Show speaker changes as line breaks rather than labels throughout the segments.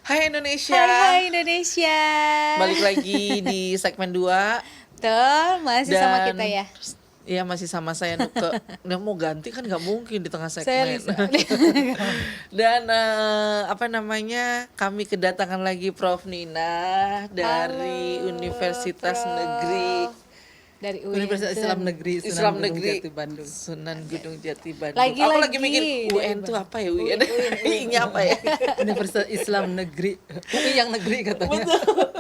Hai Indonesia.
Hai Indonesia.
Balik lagi di segmen 2
Betul, masih sama kita
dan
ya.
ya masih sama saya Nuke. Nah, mau ganti kan nggak mungkin di tengah
Saya
segmen.
Lisa.
Dan kami kedatangan lagi Prof Nina dari
Halo,
Universitas Negeri
Prof. Dari
Universitas Islam Negeri Sunan
Islam
Gunung
Negeri
Jati Bandung.
Sunan Gunung Jati Bandung.
Lagi-lagi
Aku lagi mikir
dari
UN tuh apa ya UN? I-nya apa ya?
Universitas Islam Negeri, UI yang negeri katanya.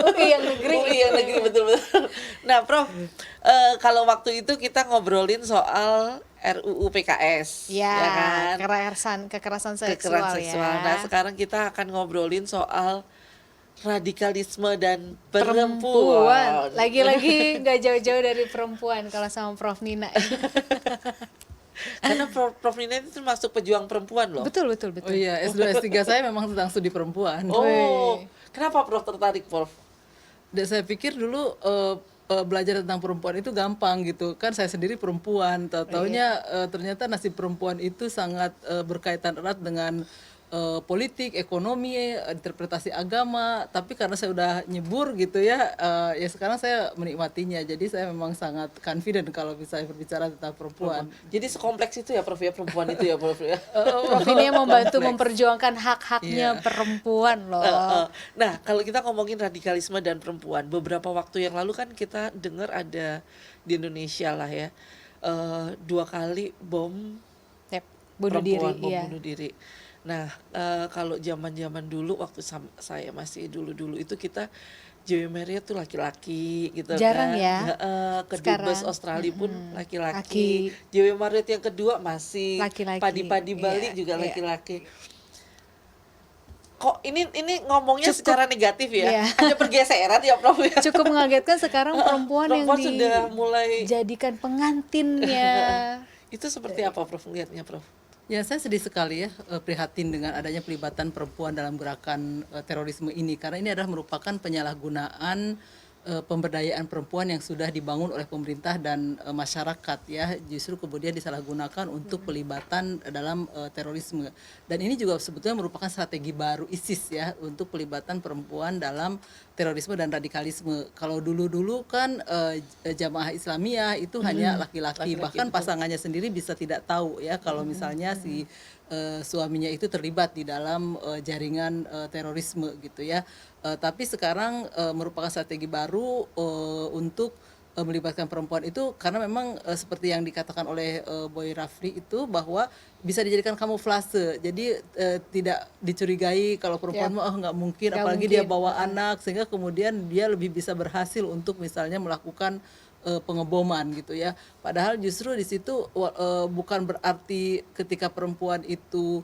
UI yang negeri.
UI yang negeri betul-betul. Nah, Prof, kalau waktu itu kita ngobrolin soal RUU PKS,
Ya,
kan?
kekerasan seksual,
Kekerasan seksual.
ya.
Nah, sekarang kita akan ngobrolin soal radikalisme dan perempuan.
Lagi-lagi nggak jauh-jauh dari perempuan kalau sama Prof Nina.
Karena Prof Nina itu termasuk pejuang perempuan loh.
Betul.
Oh iya, S2 S3 saya memang tentang studi perempuan.
Oh, kenapa Prof tertarik, Prof?
Dan saya pikir dulu belajar tentang perempuan itu gampang gitu. Kan saya sendiri perempuan, taunya ternyata nasib perempuan itu sangat berkaitan erat dengan politik, ekonomi, interpretasi agama. Tapi karena saya udah nyebur gitu ya, ya sekarang saya menikmatinya. Jadi saya memang sangat confident kalau bisa berbicara tentang perempuan.
Jadi sekompleks itu ya Prof ya perempuan itu ya Prof ya.
Prof ini yang membantu
Kompleks.
memperjuangkan hak-haknya perempuan loh.
Nah, kalau kita ngomongin radikalisme dan perempuan, beberapa waktu yang lalu kan kita dengar ada di Indonesia lah ya, 2 kali bom
Yep, bunuh diri,
perempuan, bom
iya.
bunuh diri. Nah, kalau zaman-zaman dulu waktu saya masih dulu itu kita Joey Marriott tuh laki-laki gitu
Jarang
kan.
ya.
Kedubes
Sekarang.
Australia pun
Laki.
laki-laki. Joey Marriott yang kedua masih
Laki-laki.
Padi-padi Bali
Iya,
juga
iya.
laki-laki. Kok ini ngomongnya
Cukup,
secara negatif ya?
iya.
Ada pergeseran ya Prof ya?
Cukup mengagetkan sekarang perempuan yang
Perempuan sudah mulai
dijadikan pengantinnya.
itu seperti apa Prof lihatnya Prof?
Ya, saya sedih sekali ya prihatin dengan adanya pelibatan perempuan dalam gerakan terorisme ini, karena ini adalah merupakan penyalahgunaan pemberdayaan perempuan yang sudah dibangun oleh pemerintah dan masyarakat ya, justru kemudian disalahgunakan untuk pelibatan dalam terorisme. Dan ini juga sebetulnya merupakan strategi baru ISIS ya untuk pelibatan perempuan dalam terorisme dan radikalisme. Kalau dulu-dulu kan jamaah Islamiyah itu hanya laki-laki, bahkan pasangannya sendiri bisa tidak tahu ya kalau misalnya si suaminya itu terlibat di dalam jaringan terorisme gitu ya. Tapi sekarang merupakan strategi baru untuk melibatkan perempuan itu, karena memang seperti yang dikatakan oleh Boy Rafli itu, bahwa bisa dijadikan kamuflase. Jadi tidak dicurigai kalau perempuan mah nggak mungkin,
Nggak
apalagi
mungkin.
dia bawa anak, sehingga kemudian dia lebih bisa berhasil untuk misalnya melakukan pengeboman gitu ya. Padahal justru di situ bukan berarti ketika perempuan itu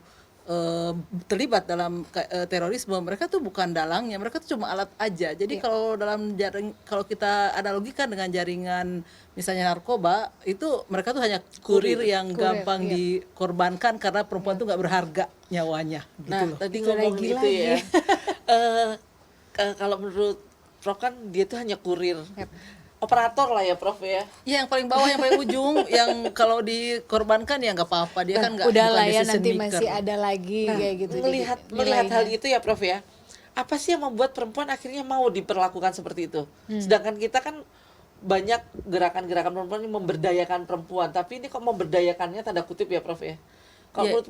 terlibat dalam terorisme, mereka tuh bukan dalangnya, mereka tuh cuma alat aja. Jadi kalau dalam kalau kita analogikan dengan jaringan misalnya narkoba, itu mereka tuh hanya kurir yang gampang dikorbankan karena perempuan tuh nggak berharga nyawanya gitu
Nah,
loh.
tadi
Itu
ngomongin itu
lagi-lagi.
ya. Kalau menurut Prof kan dia tuh hanya kurir. Operator lah ya Prof ya.
Ya, yang paling bawah, yang paling ujung, yang kalau dikorbankan ya nggak apa-apa, dia kan nggak,
Udahlah
bukan
ya,
decision
nanti
maker.
masih ada lagi kayak gitu.
Melihat
nilainya.
hal itu ya Prof ya. Apa sih yang membuat perempuan akhirnya mau diperlakukan seperti itu? Sedangkan kita kan banyak gerakan-gerakan perempuan yang memberdayakan perempuan, tapi ini kok memberdayakannya tanda kutip ya Prof ya. Kalau menurut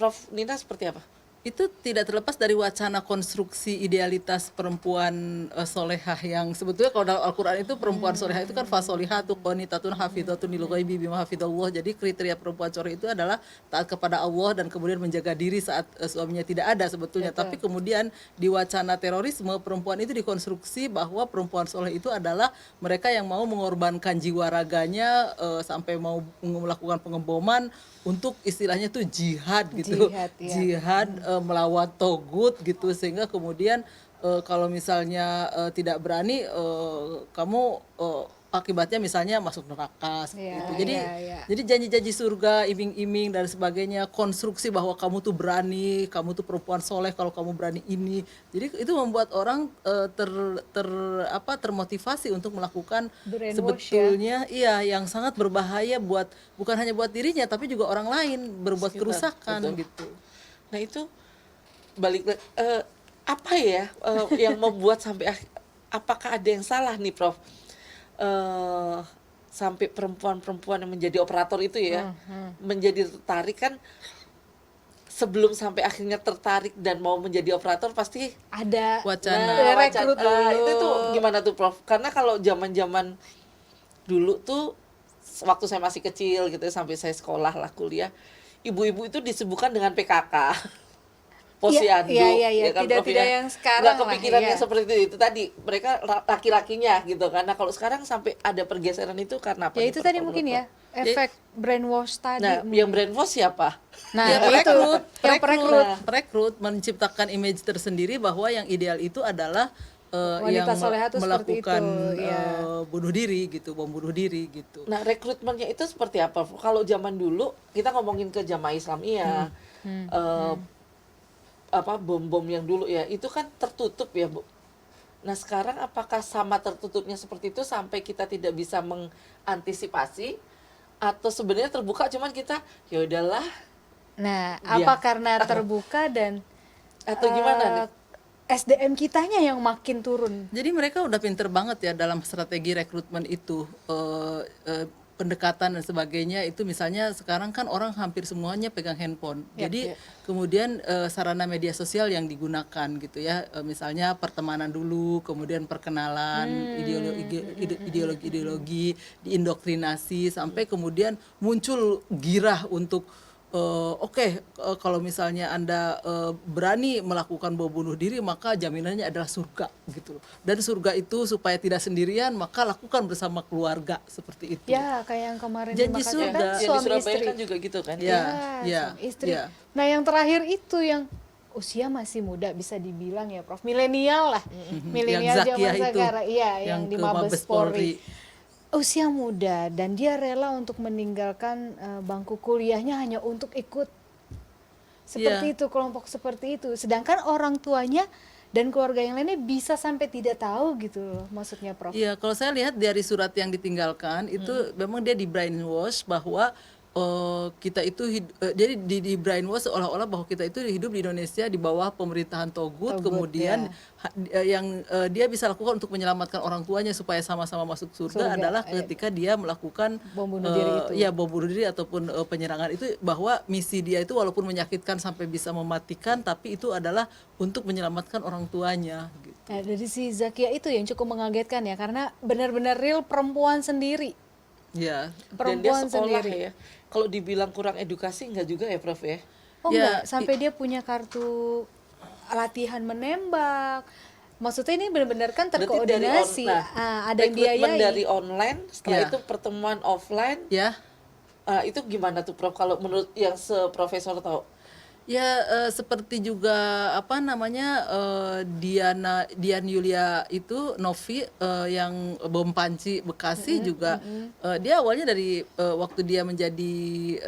Prof Nina seperti apa?
Itu tidak terlepas dari wacana konstruksi idealitas perempuan solehah, yang sebetulnya kalau dalam Al-Quran itu perempuan solehah itu kan fasolihatu qanitatun hafidhatun lil ghaibi bima hafidhallah. Jadi kriteria perempuan soleh itu adalah taat kepada Allah dan kemudian menjaga diri saat suaminya tidak ada sebetulnya. Tapi kemudian di wacana terorisme, perempuan itu dikonstruksi bahwa perempuan soleh itu adalah mereka yang mau mengorbankan jiwa raganya sampai mau melakukan pengeboman untuk istilahnya tuh jihad gitu. Jihad melawan togut gitu, sehingga kemudian kalau misalnya tidak berani, kamu akibatnya misalnya masuk neraka gitu. Jadi janji-janji surga, iming-iming dan sebagainya, konstruksi bahwa kamu tuh berani, kamu tuh perempuan soleh kalau kamu berani ini. Jadi itu membuat orang termotivasi untuk melakukan sebetulnya yang sangat berbahaya buat, bukan hanya buat dirinya tapi juga orang lain, berbuat kerusakan gitu.
Nah itu balik apa ya yang membuat sampai apakah ada yang salah nih Prof? Eh, Sampai perempuan-perempuan yang menjadi operator itu ya menjadi tertarik kan, sebelum sampai akhirnya tertarik dan mau menjadi operator pasti
Ada
Wacana.
rekrut dulu.
itu tuh gimana tuh Prof? Karena kalau zaman-zaman dulu tuh waktu saya masih kecil gitu ya, sampai saya sekolah lah kuliah, ibu-ibu itu disibukkan dengan PKK. Posyandu,
Iya,
kan,
tidak
Prof, ya?
yang sekarang
Nggak
lah,
kepikiran
iya.
yang seperti itu tadi, mereka laki-lakinya gitu kan. Nah kalau sekarang sampai ada pergeseran itu karena apa
Ya
nih,
itu
Prof,
tadi
kalau
mungkin
menurut
ya, efek brainwash
Prof?
tadi.
Nah yang brainwash siapa?
Nah,
Ya,
itu yang
perekrut menciptakan image tersendiri bahwa yang ideal itu adalah yang
Wanita soleha tuh seperti
melakukan
itu, ya.
bunuh diri gitu, bom bunuh diri gitu.
Nah rekrutmennya itu seperti apa? Kalau zaman dulu kita ngomongin ke jamaah Islamiyah, apa bom-bom yang dulu ya itu kan tertutup ya Bu. Nah sekarang apakah sama tertutupnya seperti itu sampai kita tidak bisa mengantisipasi, atau sebenarnya terbuka cuman kita ya udahlah,
Nah,
Iya.
apa karena terbuka dan
atau gimana nih?
SDM kitanya yang makin turun.
Jadi mereka udah pinter banget ya dalam strategi rekrutmen itu, pendekatan dan sebagainya itu. Misalnya sekarang kan orang hampir semuanya pegang handphone. Jadi kemudian sarana media sosial yang digunakan gitu ya. Misalnya pertemanan dulu, kemudian perkenalan, ideologi-ideologi, diindoktrinasi sampai kemudian muncul girah untuk kalau misalnya Anda berani melakukan bom bunuh diri, maka jaminannya adalah surga gitu loh. Dan surga itu supaya tidak sendirian, maka lakukan bersama keluarga seperti itu.
Ya, kayak yang kemarin
Janji
dimakan
surga.
kan
Yang di
suami
Surabaya
istri.
kan juga gitu kan?
Ya, ya,
suami istri.
ya.
Nah, yang terakhir itu yang usia masih muda bisa dibilang ya, Prof. Milenial lah. Milenial
Yang
zaman
Zakia itu,
sekarang. Iya, yang di
ke
Mabes
Mabes Polri.
Polri. Usia muda dan dia rela untuk meninggalkan bangku kuliahnya hanya untuk ikut seperti itu, kelompok seperti itu. Sedangkan orang tuanya dan keluarga yang lainnya bisa sampai tidak tahu gitu loh, maksudnya Prof.
Iya, kalau saya lihat dari surat yang ditinggalkan itu memang dia di brainwash bahwa kita itu jadi di brainwash seolah-olah bahwa kita itu hidup di Indonesia di bawah pemerintahan Togut, kemudian yang dia bisa lakukan untuk menyelamatkan orang tuanya supaya sama-sama masuk surga adalah ketika dia melakukan
Bom bunuh diri itu.
ya bom bunuh diri ataupun penyerangan itu, bahwa misi dia itu walaupun menyakitkan sampai bisa mematikan, tapi itu adalah untuk menyelamatkan orang tuanya gitu.
Nah, dari si Zakia itu yang cukup mengagetkan ya, karena benar-benar real perempuan sendiri.
Ya.
Dan dia
Perempuan
sekolah
sendiri.
ya. Kalau dibilang kurang edukasi enggak juga ya Prof ya?
Oh
Ya,
enggak, sampai dia punya kartu latihan menembak. Maksudnya ini benar-benar kan
Berarti
terkoordinasi. Ada yang
rekrutmen
biayai.
dari online, setelah
Ya.
itu pertemuan offline.
Ya.
Itu gimana tuh Prof kalau menurut yang seprofesor tahu?
Ya, seperti juga apa namanya, Dian Yulia itu Novi, yang bom panci Bekasi juga, dia awalnya dari waktu dia menjadi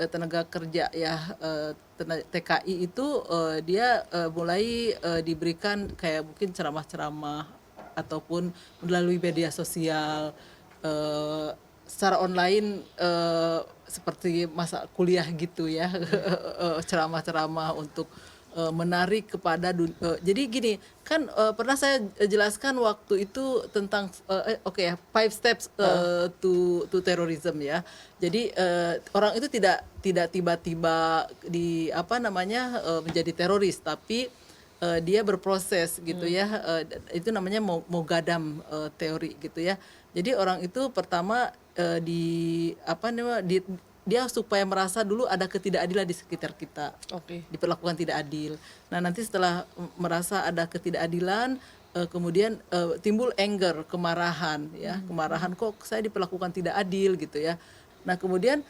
tenaga kerja ya, TKI itu, dia mulai diberikan kayak mungkin ceramah-ceramah ataupun melalui media sosial, secara online, seperti masa kuliah gitu ya, ceramah-ceramah untuk menarik kepada jadi gini kan, pernah saya jelaskan waktu itu tentang 5 steps to terrorism ya. Jadi orang itu tidak tiba-tiba di apa namanya, menjadi teroris, tapi dia berproses gitu ya. Itu namanya Mogadam teori gitu ya. Jadi orang itu pertama dia supaya merasa dulu ada ketidakadilan di sekitar kita, diperlakukan tidak adil. Nah nanti setelah merasa ada ketidakadilan, kemudian timbul anger, kemarahan ya, kemarahan kok saya diperlakukan tidak adil gitu ya. Nah kemudian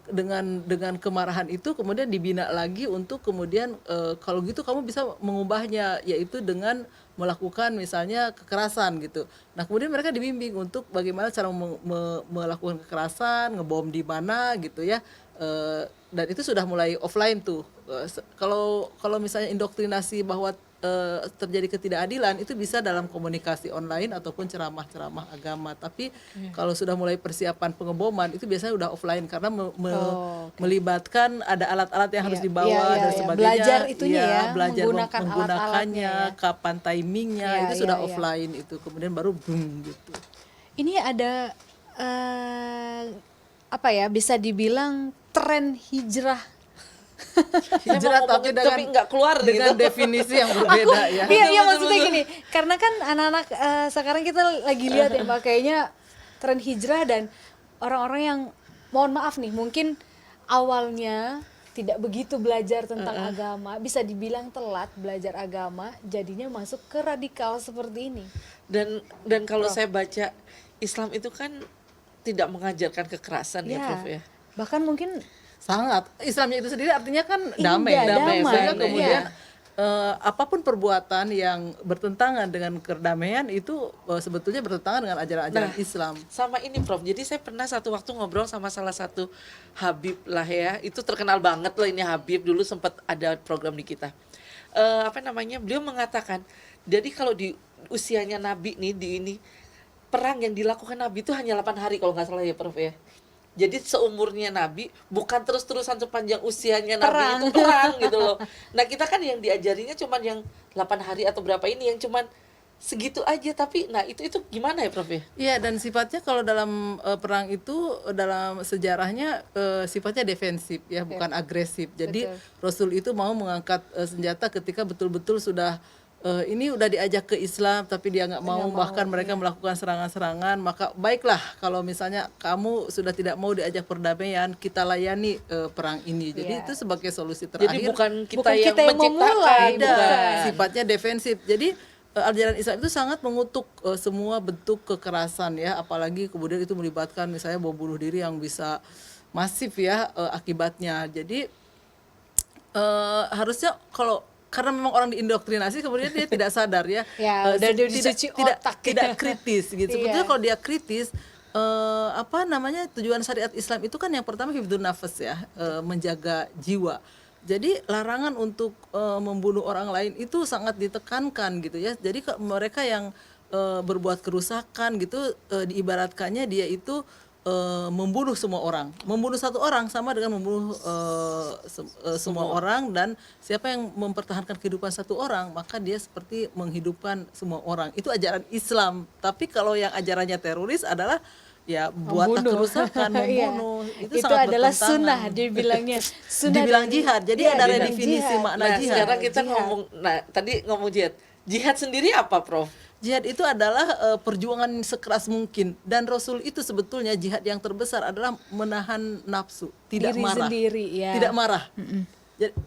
dengan kemarahan itu kemudian dibina lagi untuk kemudian kalau gitu kamu bisa mengubahnya, yaitu dengan melakukan misalnya kekerasan gitu. Nah kemudian mereka dibimbing untuk bagaimana cara melakukan kekerasan, ngebom di mana gitu ya. Dan itu sudah mulai offline tuh. Kalau misalnya indoktrinasi bahwa terjadi ketidakadilan itu bisa dalam komunikasi online ataupun ceramah-ceramah agama. Tapi kalau sudah mulai persiapan pengeboman itu biasanya udah offline karena melibatkan ada alat-alat yang harus dibawa dan sebagainya.
Belajar itunya
belajar
menggunakan
menggunakannya,
alat-alatnya
kapan timingnya itu sudah offline itu. Kemudian baru boom gitu.
Ini ada apa ya, bisa dibilang tren hijrah.
Hijrah tapi
nggak keluar
dengan
gitu.
definisi yang berbeda ya.
Iya maksudnya gini, karena kan anak-anak sekarang kita lagi lihat ya Mbak, kayaknya tren hijrah dan orang-orang yang mohon maaf nih mungkin awalnya tidak begitu belajar tentang agama, bisa dibilang telat belajar agama, jadinya masuk ke radikal seperti ini.
Dan kalau saya baca Islam itu kan tidak mengajarkan kekerasan ya Prof ya.
Bahkan mungkin
Sangat. Islamnya itu sendiri artinya kan damai.
damai.
Sehingga kemudian
Iya.
apapun perbuatan yang bertentangan dengan kedamaian itu sebetulnya bertentangan dengan ajaran-ajaran Islam.
Sama ini Prof, jadi saya pernah satu waktu ngobrol sama salah satu Habib lah ya, itu terkenal banget loh ini Habib, dulu sempat ada program di kita. Beliau mengatakan, jadi kalau di usianya Nabi nih, di ini, perang yang dilakukan Nabi itu hanya 8 hari kalau nggak salah ya Prof ya. Jadi seumurnya Nabi bukan terus-terusan sepanjang usianya Nabi itu perang gitu loh. Nah kita kan yang diajarinya cuman yang 8 hari atau berapa ini yang cuman segitu aja, tapi nah itu gimana ya Prof ya?
Iya, dan sifatnya kalau dalam perang itu dalam sejarahnya sifatnya defensif ya, bukan agresif. Jadi Rasul itu mau mengangkat senjata ketika betul-betul sudah ini udah diajak ke Islam tapi dia nggak mau, bahkan mereka melakukan serangan-serangan. Maka baiklah kalau misalnya kamu sudah tidak mau diajak perdamaian, kita layani perang ini. Jadi itu sebagai solusi terakhir.
Jadi bukan
Bukan
yang
kita yang
menciptakan,
memulai,
tidak, sifatnya defensif. Jadi ajaran Islam itu sangat mengutuk semua bentuk kekerasan ya, apalagi kemudian itu melibatkan misalnya bom bunuh diri yang bisa masif ya akibatnya. Jadi harusnya karena memang orang diindoktrinasi kemudian dia tidak sadar ya,
udah dicuci otak.
tidak kritis gitu. Sebetulnya kalau dia kritis, tujuan syariat Islam itu kan yang pertama hifdzun nafas ya, menjaga jiwa. Jadi larangan untuk membunuh orang lain itu sangat ditekankan gitu ya. Jadi mereka yang berbuat kerusakan gitu, diibaratkannya dia itu membunuh semua orang. Membunuh satu orang sama dengan membunuh semua orang, dan siapa yang mempertahankan kehidupan satu orang maka dia seperti menghidupkan semua orang. Itu ajaran Islam. Tapi kalau yang ajarannya teroris adalah ya buat kerusakan, membunuh.
Itu
sangat
adalah
bertentangan.
sunnah, dibilangnya sunnah,
dibilang jihad. Jadi ada definisi makna
Nah
jihad.
sekarang kita tadi ngomong jihad. Jihad sendiri apa Prof?
Jihad itu adalah perjuangan sekeras mungkin, dan Rasul itu sebetulnya jihad yang terbesar adalah menahan nafsu, tidak
diri
marah,
sendiri, ya.
tidak marah.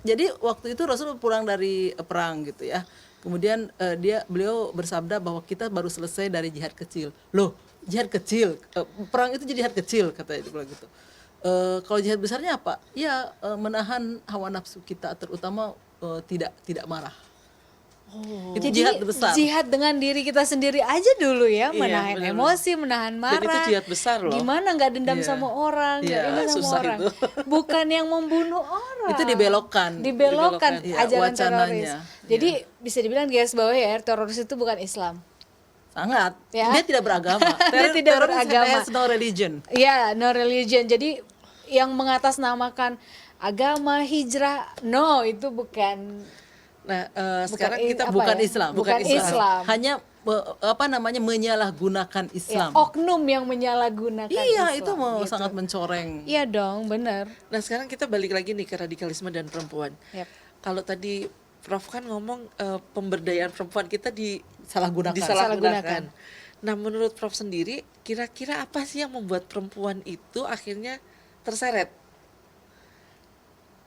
Jadi waktu itu Rasul pulang dari perang gitu ya, kemudian beliau bersabda bahwa kita baru selesai dari jihad kecil. Loh, jihad kecil, perang itu jadi jihad kecil katanya itu bilang gitu. Kalau jihad besarnya apa? Ya menahan hawa nafsu kita, terutama tidak marah. Itu
Jadi
jihad besar.
jihad dengan diri kita sendiri aja dulu ya,
Iya,
menahan
benar-benar.
emosi, menahan marah.
Dan itu jihad besar loh.
Gimana nggak dendam
Iya.
sama orang, nggak
Iya,
ini sama
susah
orang.
itu.
Bukan yang membunuh orang.
Itu dibelokkan.
Dibelokkan
Iya,
ajaran
wacananya.
teroris. Jadi bisa dibilang guys bahwa ya teroris itu bukan Islam.
Sangat.
Ya.
Dia tidak beragama.
Dia tidak
Teroris
beragama.
has no religion.
Iya, no religion. Jadi yang mengatasnamakan agama, hijrah, no, itu bukan.
Nah sekarang kita
apa
Bukan
ya?
Islam.
Bukan Islam.
Hanya menyalahgunakan
Ya,
Islam.
oknum yang menyalahgunakan
Iya,
Islam,
itu
gitu.
sangat mencoreng.
Iya dong, benar.
Nah sekarang kita balik lagi nih ke radikalisme dan perempuan.
Yap.
Kalau tadi Prof kan ngomong pemberdayaan perempuan kita
Salahgunakan.
disalahgunakan. Nah menurut Prof sendiri, kira-kira apa sih yang membuat perempuan itu akhirnya terseret?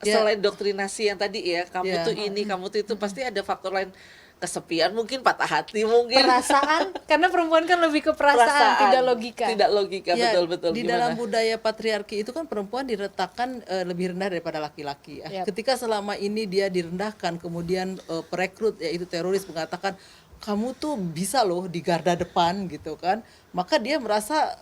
Ya.
Selain doktrinasi yang tadi ya, kamu
Ya.
tuh ini, kamu tuh itu, pasti ada faktor lain, kesepian mungkin, patah hati mungkin.
Perasaan, karena perempuan kan lebih ke perasaan, tidak logika.
Tidak logika,
Ya,
betul-betul.
di
Gimana?
dalam budaya patriarki itu kan perempuan diletakkan lebih rendah daripada laki-laki.
Yap.
Ketika selama ini dia direndahkan, kemudian perekrut yaitu teroris mengatakan kamu tuh bisa loh di garda depan gitu kan, maka dia merasa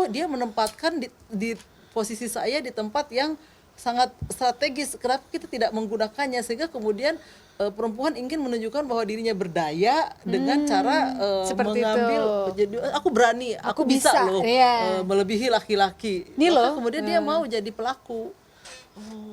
dia menempatkan di posisi saya di tempat yang sangat strategis. Kenapa kita tidak menggunakannya sehingga kemudian perempuan ingin menunjukkan bahwa dirinya berdaya dengan cara
seperti
mengambil
itu.
jadi aku berani, aku bisa loh
iya.
melebihi laki-laki.
Ini
Maka
loh.
kemudian dia mau jadi pelaku.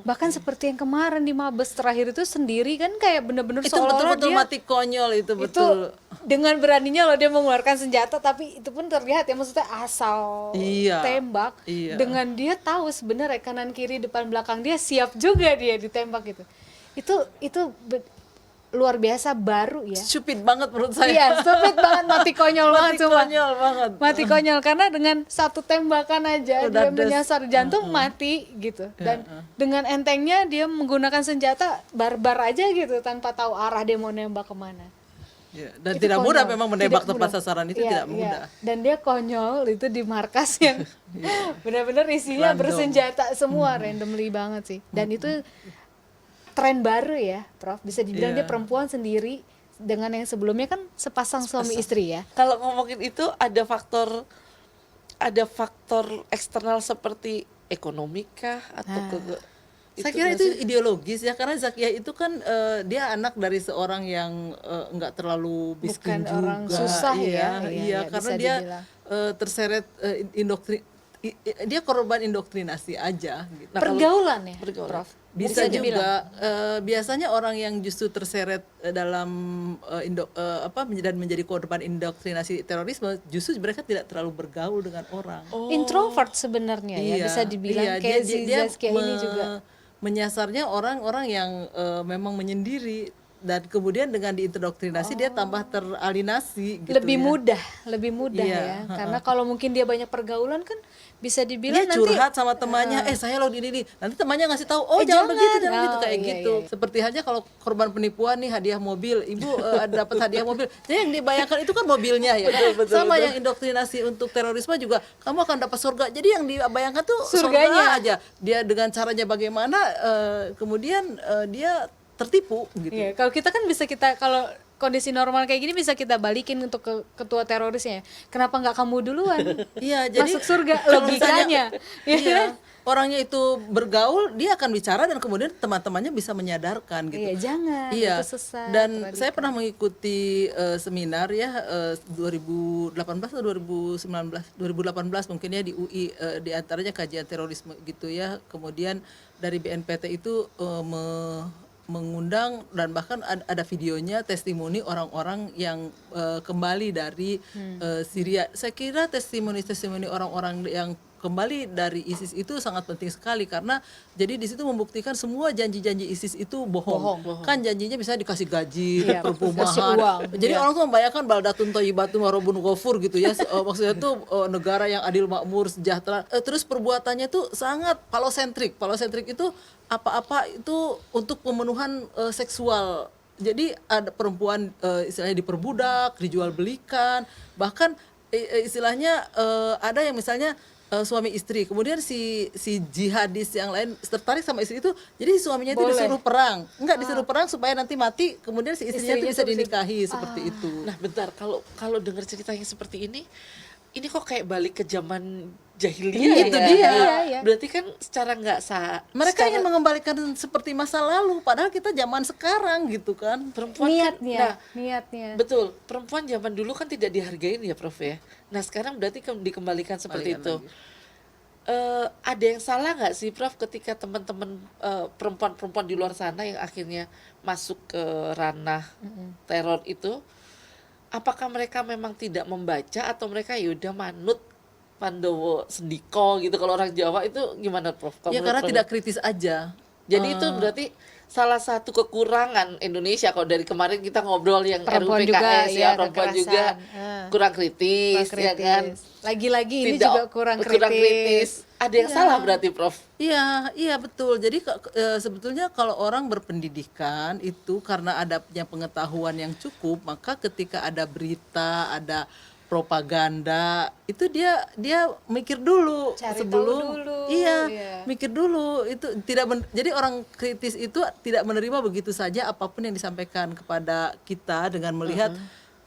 Bahkan seperti yang kemarin di Mabes terakhir itu sendiri kan kayak bener-bener
Itu
seolah-olah
betul-betul
dia
mati konyol itu
itu
betul.
dengan beraninya loh dia mengeluarkan senjata, tapi itu pun terlihat ya maksudnya asal
Iya.
tembak
Iya.
dengan dia tahu sebenarnya kanan kiri depan belakang dia siap juga dia ditembak gitu. Luar biasa baru ya.
Stupid banget menurut saya.
Iya, stupid banget, mati konyol banget
Mati
cuma.
konyol banget.
Mati konyol karena dengan satu tembakan aja
Udah
dia
des.
menyasar jantung mati gitu. Dan dengan entengnya dia menggunakan senjata barbar aja gitu tanpa tahu arah dia mau nembak kemana.
Ya, dan
Itu
tidak mudah
konyol.
memang menembak
Tidak
tepat
mudah.
sasaran itu
Iya,
tidak mudah.
iya. Dan dia konyol itu di markas yang benar-benar isinya
Random.
bersenjata semua, randomly banget sih. Dan itu tren baru ya, Prof. Bisa dibilang
Iya.
dia perempuan sendiri dengan yang sebelumnya kan sepasang suami istri ya.
Kalau ngomongin itu ada faktor eksternal seperti ekonomi kah atau
Saya kira
nggak
itu
sih?
ideologis ya, karena Zakia itu kan dia anak dari seorang yang enggak terlalu miskin
Bukan orang
juga.
susah ya.
Iya,
Iya,
iya,
iya,
karena
bisa
dia
dibilang.
terseret dia korban indoktrinasi aja gitu.
Nah, kalau-
Pergaulan ya,
pergaulan.
Prof.
Bisa
dibilang.
juga biasanya orang yang justru terseret dalam dan menjadi korban indoktrinasi terorisme justru mereka tidak terlalu bergaul dengan orang.
Introvert sebenarnya ya, bisa dibilang
iya,
kayak
dia
Zaskia ini juga.
menyasarnya orang-orang yang memang menyendiri, dan kemudian dengan diindoktrinasi dia tambah teralinasi gitu
lebih
ya.
lebih mudah
Iya,
ya. Karena kalau mungkin dia banyak pergaulan kan bisa dibilang
Dia
nanti
curhat sama temannya, saya lo ini, nanti temannya ngasih tahu, oh jangan begitu, jangan
Oh,
gitu kayak
iya,
gitu.
iya.
Seperti halnya kalau korban penipuan nih, hadiah mobil, ibu dapat hadiah mobil, jadi yang dibayangkan itu kan mobilnya ya. Sama yang indoktrinasi untuk terorisme juga, kamu akan dapat surga. Jadi yang dibayangkan tuh
Surganya.
surga aja. Dia dengan caranya bagaimana, kemudian dia tertipu gitu.
Iya, kalau kita kan kalau kondisi normal kayak gini bisa kita balikin untuk ke ketua terorisnya. Kenapa nggak kamu duluan?
Iya, jadi
Masuk surga
kalau
logikanya.
misalnya, iya, orangnya itu bergaul, dia akan bicara dan kemudian teman-temannya bisa menyadarkan gitu.
Iya, jangan.
Iya.
Itu sesat.
Dan
radikal.
saya pernah mengikuti seminar ya 2018 atau 2018 mungkin ya di UI, di antaranya kajian terorisme gitu ya. Kemudian dari BNPT itu mengundang dan bahkan ada videonya testimoni orang-orang yang kembali dari Syria. Saya kira testimoni orang-orang yang kembali dari ISIS itu sangat penting sekali, karena jadi di situ membuktikan semua janji-janji ISIS itu bohong. Kan janjinya bisa dikasih gaji,
Iya,
perumahan.
kasih uang.
Jadi orang tuh membayangkan baldatun thayyibatun warabun ghafur gitu ya. Maksudnya tuh negara yang adil, makmur, sejahtera. Terus perbuatannya tuh sangat palosentrik. Palosentrik itu apa-apa itu untuk pemenuhan seksual. Jadi ada perempuan istilahnya diperbudak, dijual belikan, bahkan istilahnya ada yang misalnya suami istri, kemudian si jihadis yang lain tertarik sama istri itu, jadi si suaminya itu
Boleh.
disuruh perang, disuruh perang supaya nanti mati, kemudian si istrinya itu bisa dinikahi seperti itu.
Nah, bentar, kalau dengar ceritanya seperti ini kok kayak balik ke zaman jahiliyah
Itu
ya?
dia.
Iya.
Berarti kan secara nggak
Mereka ingin mengembalikan seperti masa lalu, padahal kita zaman sekarang gitu kan.
perempuan kan, nah,
niatnya.
betul, perempuan zaman dulu kan tidak dihargain ya, Prof ya. Nah, sekarang berarti dikembalikan seperti itu. Ada yang salah nggak sih, Prof, ketika teman-teman perempuan-perempuan di luar sana yang akhirnya masuk ke ranah teror itu, apakah mereka memang tidak membaca atau mereka yaudah manut Pandowo Sendiko gitu, kalau orang Jawa itu gimana, Prof? Kalau
Ya
menurut
karena
Prof?
tidak kritis aja.
Jadi itu berarti salah satu kekurangan Indonesia. Kalau dari kemarin kita ngobrol yang
Perempuan
RUU
juga,
PKS
ya,
perempuan
kekerasan.
juga kurang kritis, ya kan?
Lagi-lagi ini
Tidak
juga kurang kritis.
Ada yang salah berarti, Prof?
Iya, iya betul. Jadi sebetulnya kalau orang berpendidikan itu karena adanya pengetahuan yang cukup, maka ketika ada berita, ada propaganda, itu dia mikir dulu
Cari tahu
sebelum
dulu,
iya,
iya.
mikir dulu. Itu jadi orang kritis itu tidak menerima begitu saja apapun yang disampaikan kepada kita dengan melihat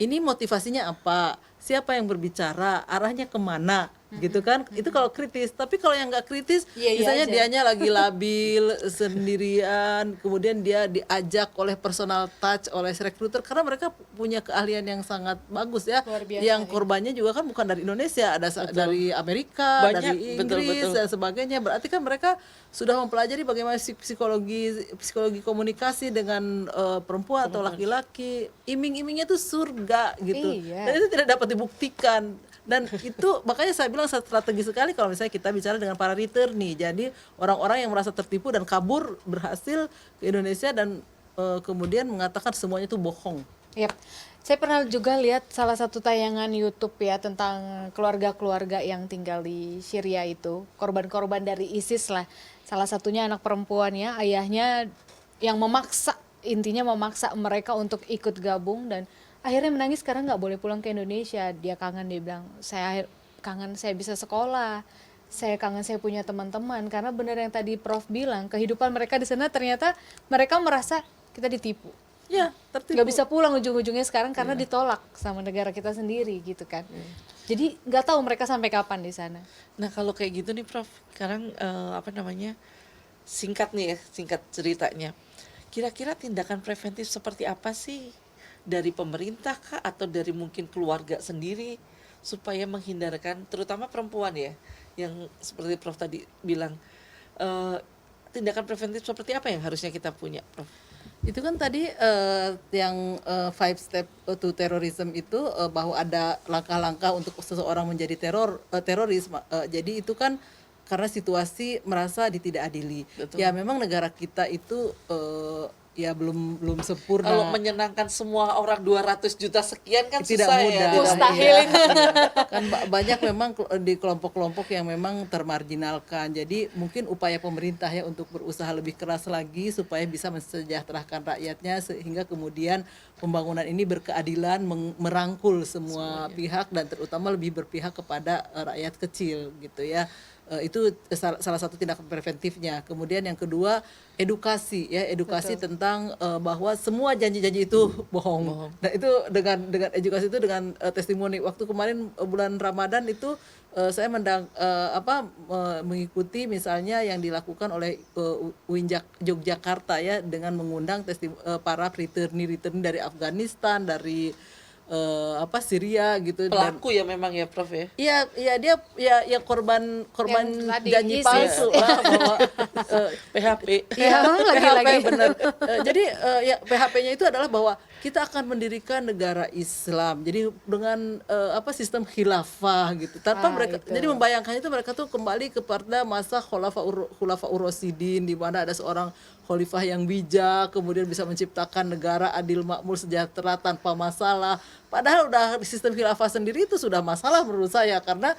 ini motivasinya apa, siapa yang berbicara, arahnya kemana. gitu kan. Itu kalau kritis. Tapi kalau yang nggak kritis,
Iya-iya
misalnya
aja.
dianya lagi labil sendirian, kemudian dia diajak oleh personal touch oleh recruiter karena mereka punya keahlian yang sangat bagus ya.
Luar biasa,
Yang
ya.
korbannya juga kan bukan dari Indonesia, ada dari Amerika,
Banyak,
dari
betul,
Inggris
betul.
dan sebagainya. Berarti kan mereka sudah mempelajari bagaimana psikologi komunikasi dengan perempuan atau laki-laki. Iming-imingnya itu surga gitu.
Iya.
Dan itu tidak dapat dibuktikan. Dan itu makanya saya bilang strategi sekali kalau misalnya kita bicara dengan para returnee. Jadi orang-orang yang merasa tertipu dan kabur berhasil ke Indonesia dan kemudian mengatakan semuanya itu bohong.
Yap. Saya pernah juga lihat salah satu tayangan YouTube ya tentang keluarga-keluarga yang tinggal di Syria itu, korban-korban dari ISIS lah. Salah satunya anak perempuannya, ayahnya yang memaksa, intinya memaksa mereka untuk ikut gabung dan akhirnya menangis karena nggak boleh pulang ke Indonesia. Dia kangen, dia bilang, saya kangen saya bisa sekolah, saya kangen saya punya teman-teman. Karena benar yang tadi Prof bilang, kehidupan mereka di sana ternyata mereka merasa kita ditipu.
Ya, tertipu.
Nggak bisa pulang ujung-ujungnya sekarang karena ditolak sama negara kita sendiri gitu kan. Jadi nggak tahu mereka sampai kapan di sana.
Nah kalau kayak gitu nih Prof, sekarang apa namanya, singkat nih ya, singkat ceritanya. Kira-kira tindakan preventif seperti apa sih dari pemerintah kah atau dari mungkin keluarga sendiri supaya menghindarkan, terutama perempuan ya, yang seperti Prof tadi bilang, tindakan preventif seperti apa yang harusnya kita punya, Prof?
Itu kan tadi yang 5 step to terrorism itu bahwa ada langkah-langkah untuk seseorang menjadi teroris. Jadi itu kan karena situasi merasa ditidakadili.
Betul.
Ya memang negara kita itu ya belum sempurna.
Kalau menyenangkan semua orang 200 juta sekian kan
Tidak
susah
mudah.
ya.
Tidak
Mustahil.
mudah. Kan banyak memang di kelompok-kelompok yang memang termarginalkan. Jadi mungkin upaya pemerintah ya untuk berusaha lebih keras lagi supaya bisa mensejahterakan rakyatnya sehingga kemudian pembangunan ini berkeadilan, merangkul semua pihak dan terutama lebih berpihak kepada rakyat kecil gitu ya. Itu salah satu tindakan preventifnya. Kemudian yang kedua edukasi ya, edukasi tentang bahwa semua janji-janji itu bohong. Nah itu dengan edukasi itu dengan testimoni. Waktu kemarin bulan Ramadan itu saya mengikuti misalnya yang dilakukan oleh UIN Yogyakarta ya dengan mengundang para returnee dari Afghanistan, dari Syria gitu.
Pelaku ya memang ya Prof ya.
Iya, iya dia ya korban
Yang tadi
janji
ISIS.
palsu lah bahwa
PHP.
Ya,
PHP
lagi-lagi.
benar. Jadi ya PHP-nya itu adalah bahwa kita akan mendirikan negara Islam. Jadi dengan sistem khilafah gitu. Tanpa mereka
itu.
jadi membayangkan itu mereka tuh kembali kepada masa Khulafaur Rasyidin di mana ada seorang khalifah yang bijak, kemudian bisa menciptakan negara adil, makmur, sejahtera tanpa masalah. Padahal udah sistem khilafah sendiri itu sudah masalah menurut saya karena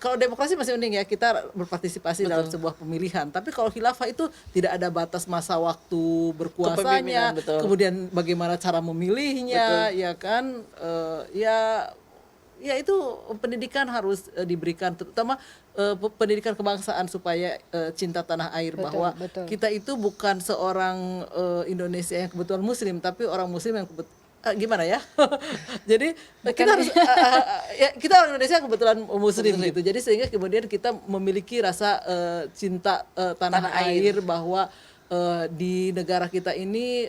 kalau demokrasi masih mending ya kita berpartisipasi dalam sebuah pemilihan. Tapi kalau khilafah itu tidak ada batas masa waktu berkuasanya,
Kepemimpinan, betul.
kemudian bagaimana cara memilihnya, ya kan, ya itu pendidikan harus diberikan, terutama pendidikan kebangsaan supaya cinta tanah air,
Betul,
bahwa
betul.
kita itu bukan seorang Indonesia yang kebetulan Muslim, tapi orang Muslim yang gimana ya? Jadi kita harus kita orang Indonesia yang kebetulan Muslim gitu. Jadi sehingga kemudian kita memiliki rasa cinta tanah air bahwa di negara kita ini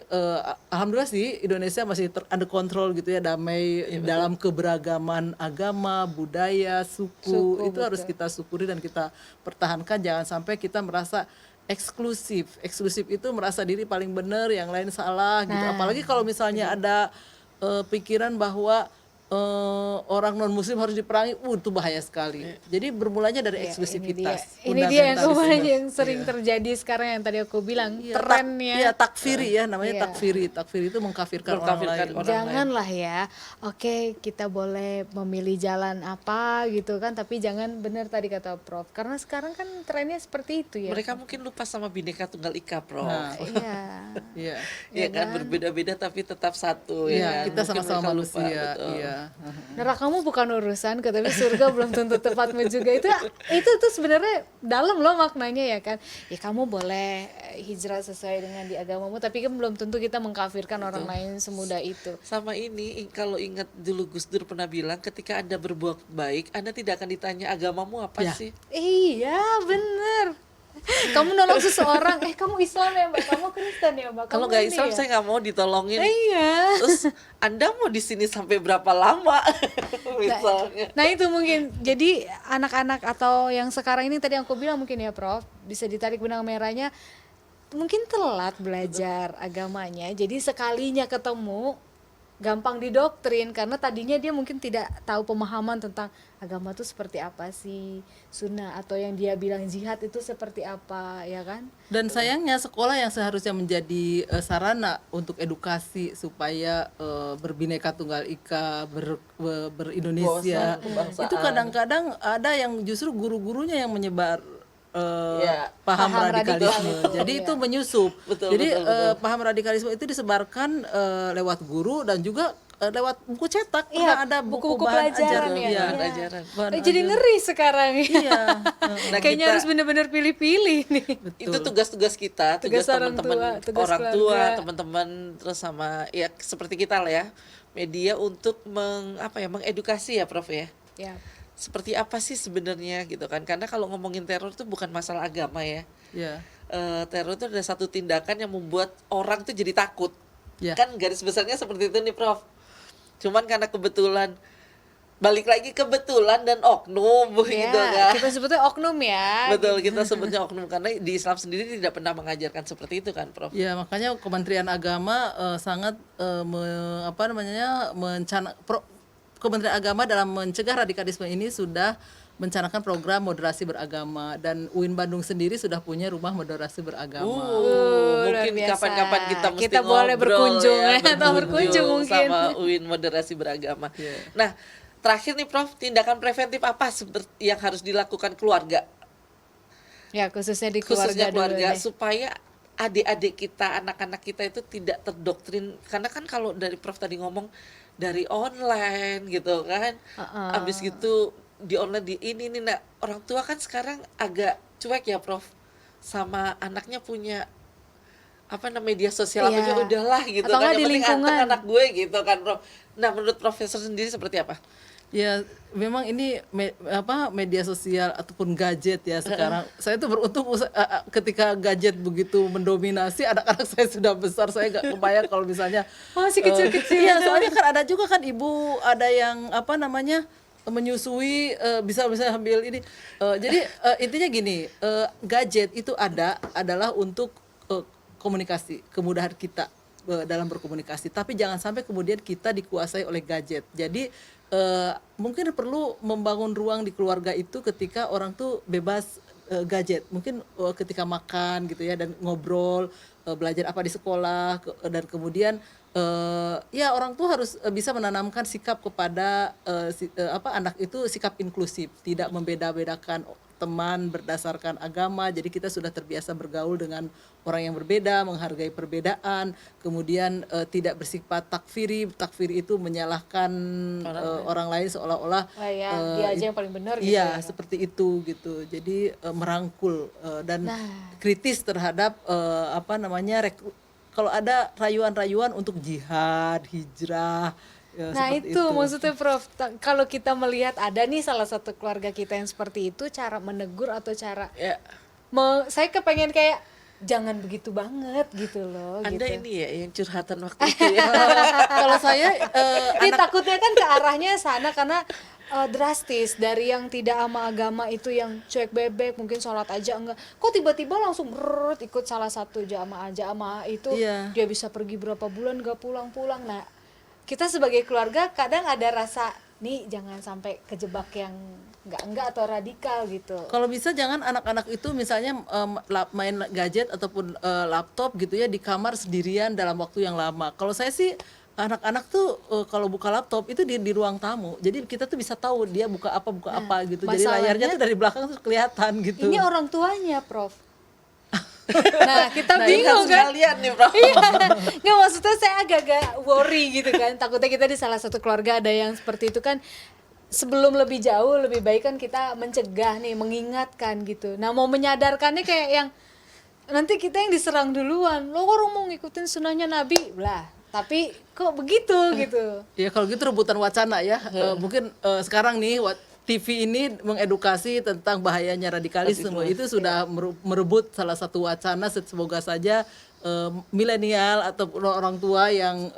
alhamdulillah sih Indonesia masih under control gitu ya, damai dalam keberagaman agama, budaya, suku itu harus kita syukuri dan kita pertahankan. Jangan sampai kita merasa eksklusif itu merasa diri paling benar, yang lain salah gitu. Apalagi kalau misalnya ada pikiran bahwa orang non muslim harus diperangi, itu bahaya sekali. Jadi bermulanya dari eksklusivitas.
Ini dia yang
fundamentalisme.
kemarin yang sering terjadi sekarang yang tadi aku bilang trennya.
Iya, takfiri ya namanya. Takfiri itu mengkafirkan orang lain.
Janganlah ya. Oke, kita boleh memilih jalan apa gitu kan, tapi jangan benar tadi kata Prof. Karena sekarang kan trennya seperti itu ya.
Mereka mungkin lupa sama Bhinneka Tunggal Ika, Prof.
Iya.
Iya.
Ya kan berbeda-beda tapi tetap satu
Iya,
ya kan.
kita
Mungkin
sama-sama
mereka lupa,
manusia.
betul.
Iya. Iya.
Nerakamu bukan urusan, tapi surga belum tentu tempatmu juga. Itu tuh sebenarnya dalam loh maknanya ya kan. Ya kamu boleh hijrah sesuai dengan di agamamu, tapi kan belum tentu kita mengkafirkan orang lain semudah itu.
Sama ini, kalau ingat dulu Gus Dur pernah bilang, ketika Anda berbuat baik, Anda tidak akan ditanya agamamu apa
Ya.
sih.
Iya, bener. Kamu nolong seseorang, kamu Islam ya Mbak, kamu Kristen ya Mbak.
Kalau
kamu
nggak
ini
Islam
ya?
saya nggak mau ditolongin.
Iya.
Terus Anda mau di sini sampai berapa lama? Misalnya.
Nah itu mungkin, jadi anak-anak atau yang sekarang ini tadi aku bilang mungkin ya Prof, bisa ditarik benang merahnya, mungkin telat belajar agamanya, jadi sekalinya ketemu gampang didoktrin karena tadinya dia mungkin tidak tahu pemahaman tentang agama itu seperti apa sih, sunnah atau yang dia bilang jihad itu seperti apa, ya kan?
Dan sayangnya sekolah yang seharusnya menjadi sarana untuk edukasi supaya berbineka tunggal ika, ber-Indonesia,
Wawasan kebangsaan.
itu kadang-kadang ada yang justru guru-gurunya yang menyebar
Ya,
paham
paham
radikalisme.
radikalisme,
Jadi
iya.
itu menyusup.
Betul,
Jadi
betul.
paham radikalisme itu disebarkan lewat guru dan juga lewat buku cetak.
Iya,
Pernah ada
buku-buku
bahan
pelajaran
ajar.
ya.
Iya.
Bahan ajaran.
Bahan
Jadi
ajar.
ngeri sekarang ya.
Iya.
Nah,
Kayaknya
kita-
harus benar-benar pilih-pilih nih.
itu tugas-tugas kita,
Tugas
tugas
orang
teman-teman
tua, tugas
orang tua,
keluarga.
teman-teman, terus sama ya seperti kita lah ya, media untuk mengedukasi ya Prof ya.
Ya.
Seperti apa sih sebenarnya gitu kan? Karena kalau ngomongin teror itu bukan masalah agama ya.
Iya.
Teror itu ada satu tindakan yang membuat orang tuh jadi takut.
Ya.
Kan garis besarnya seperti itu nih Prof. Cuman karena kebetulan, balik lagi kebetulan dan oknum gitu
Ya,
kan.
kita sebutnya oknum ya.
Betul, kita sebutnya oknum karena di Islam sendiri tidak pernah mengajarkan seperti itu kan Prof.
Ya, makanya Kementerian Agama sangat Kementerian Agama dalam mencegah radikalisme ini sudah mencanangkan program moderasi beragama, dan UIN Bandung sendiri sudah punya rumah moderasi beragama.
luar
Mungkin
biasa.
kapan-kapan kita mesti
Kita boleh
ngobrol
berkunjung
ya,
ya, atau berkunjung mungkin.
sama UIN moderasi beragama.
Iya.
Nah, terakhir nih Prof, tindakan preventif apa yang harus dilakukan keluarga?
Ya, khususnya di
Khususnya
keluarga,
keluarga
dulu deh.
supaya adik-adik kita, anak-anak kita itu tidak terdoktrin, karena kan kalau dari Prof tadi ngomong dari online gitu kan, abis gitu di online di ini nih, nah orang tua kan sekarang agak cuek ya Prof, sama anaknya punya media sosial apa
Iya.
aja udahlah gitu
Atau
kan,
nggak
yang
di
penting anteng
lingkungan.
anak gue gitu kan Prof. Nah menurut Profesor sendiri seperti apa?
Ya, memang ini media sosial ataupun gadget ya sekarang. Saya tuh beruntung ketika gadget begitu mendominasi, anak-anak saya sudah besar, saya nggak kebayang kalau misalnya
Masih kecil-kecil.
Iya, soalnya kan ada juga kan ibu ada yang menyusui, bisa sambil ini. Jadi intinya gini, gadget itu adalah untuk komunikasi, kemudahan kita dalam berkomunikasi, tapi jangan sampai kemudian kita dikuasai oleh gadget. Jadi mungkin perlu membangun ruang di keluarga itu ketika orang tuh bebas gadget, mungkin ketika makan gitu ya, dan ngobrol, belajar apa di sekolah, dan kemudian ya orang tua harus bisa menanamkan sikap kepada anak itu, sikap inklusif, tidak membeda-bedakan teman berdasarkan agama. Jadi kita sudah terbiasa bergaul dengan orang yang berbeda, menghargai perbedaan, kemudian tidak bersifat takfiri. Takfiri itu menyalahkan orang lain seolah-olah
Dia aja yang paling benar gitu.
iya,
ya.
seperti itu gitu. Jadi merangkul dan kritis terhadap kalau ada rayuan-rayuan untuk jihad, hijrah. Ya,
Nah
seperti
itu maksudnya Prof, kalau kita melihat ada nih salah satu keluarga kita yang seperti itu, cara menegur atau cara
Ya,
saya kepengen kayak jangan begitu banget gitu loh.
Anda
gitu.
ini ya yang curhatan waktu itu ya.
Kalau saya
Ini takutnya kan ke arahnya sana karena drastis dari yang tidak sama agama itu, yang cuek bebek, mungkin sholat aja enggak, kok tiba-tiba langsung ikut salah satu jamaah itu.
Iya.
Dia bisa pergi berapa bulan gak pulang-pulang. Nah kita sebagai keluarga kadang ada rasa nih jangan sampai kejebak yang enggak atau radikal gitu.
Kalau bisa jangan anak-anak itu misalnya main gadget ataupun laptop gitu ya di kamar sendirian dalam waktu yang lama. Kalau saya sih anak-anak tuh kalau buka laptop itu di ruang tamu. Jadi kita tuh bisa tahu dia buka apa gitu. Jadi
masalahnya-
layarnya tuh dari belakang tuh kelihatan gitu.
Ini orang tuanya Prof. Nah, kita
Nah, ini
bingung
harus
kan?
kalian nih, Prof.
Iya, nggak, maksudnya saya agak-agak worry gitu kan. Takutnya kita di salah satu keluarga ada yang seperti itu kan. Sebelum lebih jauh, lebih baik kan kita mencegah nih, mengingatkan gitu. Nah, mau menyadarkannya kayak yang nanti kita yang diserang duluan. Lo kok mau ngikutin sunnahnya Nabi? Lah, tapi kok begitu gitu.
Ya kalau gitu rebutan wacana ya. Mungkin sekarang nih TV ini mengedukasi tentang bahayanya radikalisme. Itu sudah merebut salah satu wacana. Semoga saja milenial atau orang tua yang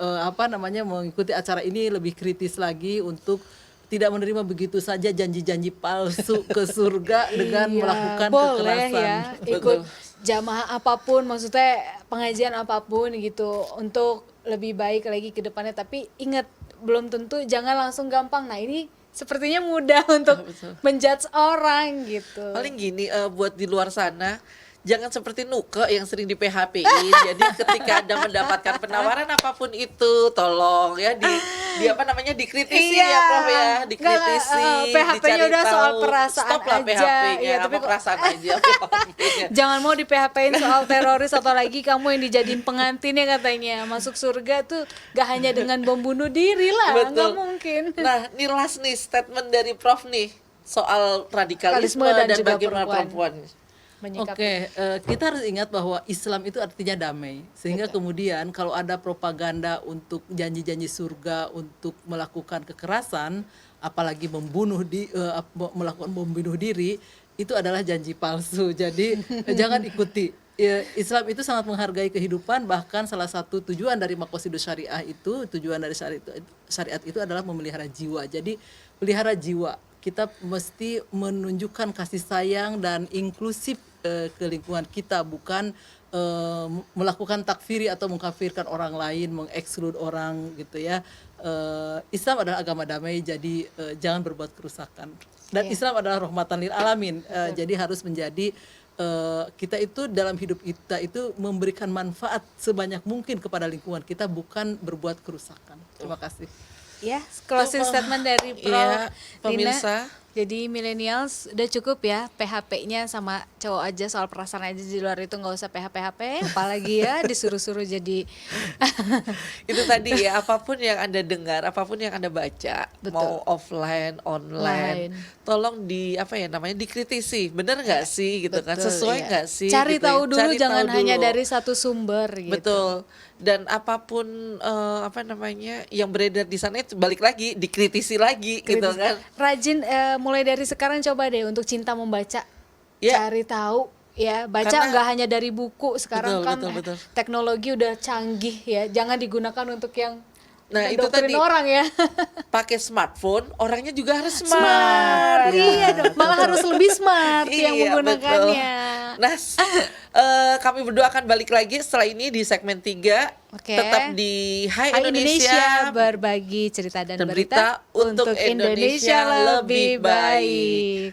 mengikuti acara ini lebih kritis lagi untuk tidak menerima begitu saja janji-janji palsu ke surga dengan melakukan
boleh
kekerasan.
ya ikut jamaah apapun, maksudnya pengajian apapun gitu untuk lebih baik lagi ke depannya. Tapi ingat, belum tentu, jangan langsung gampang. Nah, ini sepertinya mudah untuk menjudge orang gitu.
Paling gini, buat di luar sana, jangan seperti Nuke yang sering di PHP-in. Jadi ketika Anda mendapatkan penawaran apapun itu, tolong ya dikritisi ya Prof ya, dikritisi,
PHP-nya
dicari
udah
tahu.
soal perasaan
Stop lah
aja.
PHP-nya,
Ya, tapi
sama perasaan aja.
jangan mau di PHP-in soal teroris, atau lagi kamu yang dijadiin pengantinnya katanya. Masuk surga tuh gak hanya dengan bom bunuh diri lah,
Betul.
nggak mungkin.
Nah, ini last nih statement dari Prof nih soal radikalisme
Radikalisme dan
dan
juga
bagaimana perempuan.
Menyikapi.
Oke, kita harus ingat bahwa Islam itu artinya damai. Sehingga kemudian kalau ada propaganda untuk janji-janji surga, untuk melakukan kekerasan, apalagi melakukan bom bunuh diri, itu adalah janji palsu. Jadi jangan ikuti. Ya, Islam itu sangat menghargai kehidupan, bahkan salah satu tujuan dari Maqasidus Syariah itu, tujuan dari syariat itu adalah memelihara jiwa. Jadi pelihara jiwa. Kita mesti menunjukkan kasih sayang dan inklusif ke lingkungan kita, bukan melakukan takfiri atau mengkafirkan orang lain, mengeksklud orang gitu ya. Islam adalah agama damai, jadi jangan berbuat kerusakan. Dan Islam adalah rahmatan lil alamin. Jadi harus menjadi kita itu dalam hidup kita itu memberikan manfaat sebanyak mungkin kepada lingkungan kita, bukan berbuat kerusakan. Terima kasih.
Ya, closing statement dari Prof.
Iya,
Lina.
pemirsa.
Jadi millennials udah cukup ya PHP-nya sama cowok aja, soal perasaan aja, di luar itu nggak usah PHP, apalagi ya disuruh-suruh jadi
Itu tadi ya, apapun yang Anda dengar, apapun yang Anda baca,
Betul.
mau offline, online, tolong dikritisi, bener nggak sih gitu kan,
Betul,
sesuai
iya.
nggak sih?
Cari
gitu ya.
tahu dulu,
Cari
jangan
tahu
hanya
dulu.
dari satu sumber gitu.
Betul. Dan apapun yang beredar di sana itu balik lagi dikritisi lagi gitu kan.
Rajin, mulai dari sekarang coba deh untuk cinta membaca,
Ya.
cari tahu ya, baca
Karena-
nggak hanya dari buku. Sekarang
Betul,
kan
betul.
teknologi udah canggih ya, jangan digunakan untuk yang
Nah, itu
doktrin
tadi.
orang ya.
Pakai smartphone, orangnya juga harus smart.
Iya dong, malah harus lebih smart yang
Iya,
menggunakannya.
betul. Nah, kami berdua akan balik lagi setelah ini di segmen 3.
Oke.
Tetap di Hai
Hai
Indonesia.
berbagi cerita dan
Dan
berita
berita untuk Indonesia lebih baik.